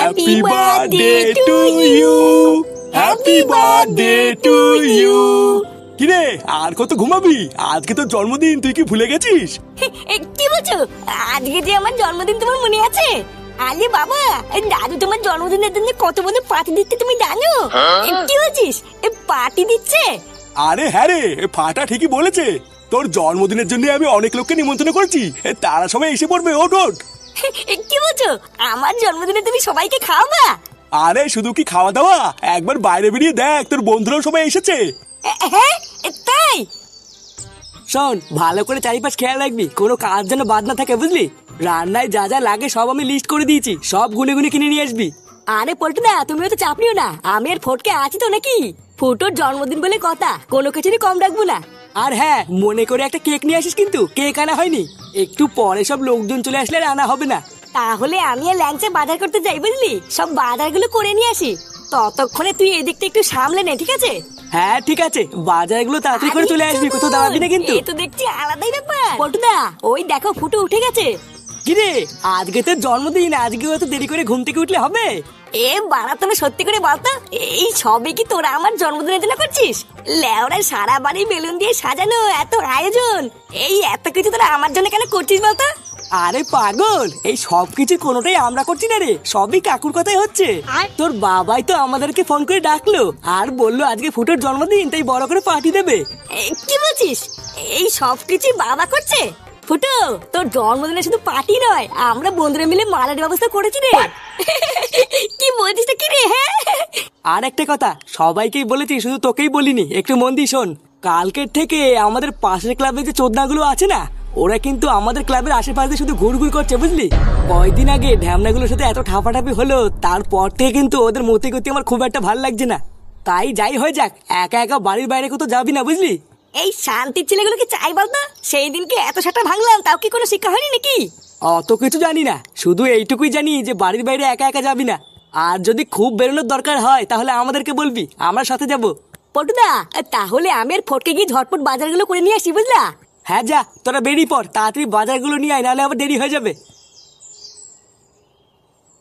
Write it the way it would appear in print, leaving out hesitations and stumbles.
Happy birthday to you, happy birthday to you. কিরে আর কত ঘুমাবি? আজকে তো জন্মদিন, তুই কি ভুলে গেছিস? কি বলছো? আজকে যে আমার জন্মদিন তোমার মনে আছে? আরে বাবা, দাদু তোমার জন্মদিনের জন্য কত বড় পার্টি দিচ্ছে তুমি জানো? কি বলছিস, পার্টি দিচ্ছে? আরে হ্যাঁ রে, ফাটা ঠিকই বলেছে। তোর জন্মদিনের জন্য আমি অনেক লোককে নিমন্ত্রণ করছি, তারা সবাই এসে পড়বে। ওঠ ওঠ। কি বলছো, আমার জন্মদিনে তুমি সবাইকে খাওয়াবা? আরে শুধু কি খাওয়া দাওয়া, একবার বাইরে বেরিয়ে দেখ, তোর বন্ধুরাও সবাই এসেছে। হ্যাঁ তাই? শোন, ভালো করে চারিপাশ খেয়াল রাখবি, কোনো কাজ যেন বাদ না থাকে, বুঝলি? রান্নায় যা যা লাগে সব আমি লিস্ট করে দিয়েছি, সব গুনে গুনে কিনে নিয়ে আসবি। আরে পল্টুদা, তুমিও তো চাপ নিও না, আমি আর ফটকে আছি তো নাকি। ফুটোর জন্মদিন বলে কথা, কোনো কিছুরই কম রাখবো না। আর হ্যাঁ, মনে করে একটা কেক নিয়ে আসিস, কিন্তু কেক আনা হয়নি। একটু পরে সব লোকজন চলে আসলে আর আনা হবে না। তাহলে আমি আর ল্যাংচা বাজার করতে যাই, বুঝলি? সব বাজারগুলো করে নিয়ে আসি, ততক্ষণে তুই এদিকটা একটু সামলে নে, ঠিক আছে? হ্যাঁ ঠিক আছে, বাজারগুলো তাড়াতাড়ি করে চলে আসবি, কোথাও দাঁড়াবি না কিন্তু। এ তো দেখছি আলাদাই ব্যাপার। পল্টুদা, ওই দেখো ফুটো উঠে গেছে। কিরে, আজকে তোর জন্মদিন, আজকে অত দেরি করে ঘুম থেকে উঠলে হবে? এ বাড়া, তুমি সত্যি করে বলতো, এই সবে কি তোরা আমার জন্মদিনের জন্য করছিস? লেওরা সারা বাড়ি বেলুন দিয়ে সাজানো, এত আয়োজন, এই এত কিছু তোরা আমার জন্য কেন করছিস বলতো? আরে পাগল, এই সব কিছু কোনোটাই আমরা করছি না রে, সবই কাকুর কথাই হচ্ছে। তোর বাবাই তো আমাদেরকে ফোন করে ডাকলো আর বললো আজকে ফুটোর জন্মদিন, তাই বড় করে পার্টি দেবে। কি বলছিস, এই সব কিছু বাবা করছে? ফুটো, তোর জন্মদিনে শুধু পার্টি নয়, আমরা বন্ধুরা মিলে মালের ব্যবস্থা করেছি রে। কি বলছিস কি রে? হ্যাঁ, আর একটা কথা, সবাইকেই বলেছি, শুধু তোকেই বলিনি, একটু মন দিয়ে শোন। কালকের থেকে আমাদের পাশের ক্লাবে যে চোদনাগুলো আছে না, ওরা কিন্তু আমাদের ক্লাবের আশেপাশে শুধু ঘুরঘুর করছে, বুঝলি? কয়দিন আগে ঢ্যামনাগুলোর সাথে এত ঠাপাঠাপি হলো, তারপর থেকে কিন্তু ওদের মতে করতে আমার খুব একটা ভালো লাগছে না। তাই যাই হয়ে যাক, একা একা বাড়ির বাইরে কোথাও যাবি না, বুঝলি? এই শান্তির ছেলেগুলোকে চাই বলতো, সেই দিনকে এত সাটা ভাঙলাম, তাও কি কোনো শিক্ষা হয়নি নাকি? অত কিছু জানি না, শুধু এইটুকুই জানি যে বাড়ির বাইরে একা একা যাবি না, আর যদি খুব বেরোনোর দরকার হয় তাহলে আমাদেরকে বলবি, আমরা সাথে যাব। পটুদা, তাহলে আমি আর ফটকে গিয়ে ঝটপট বাজারগুলো করে নিয়ে আসি, বুঝলা? হ্যাঁ যা, তোরা বেরিয়ে পড়, তাড়াতাড়ি বাজারগুলো নিয়ে আয়, নাহলে আবার দেরি হয়ে যাবে।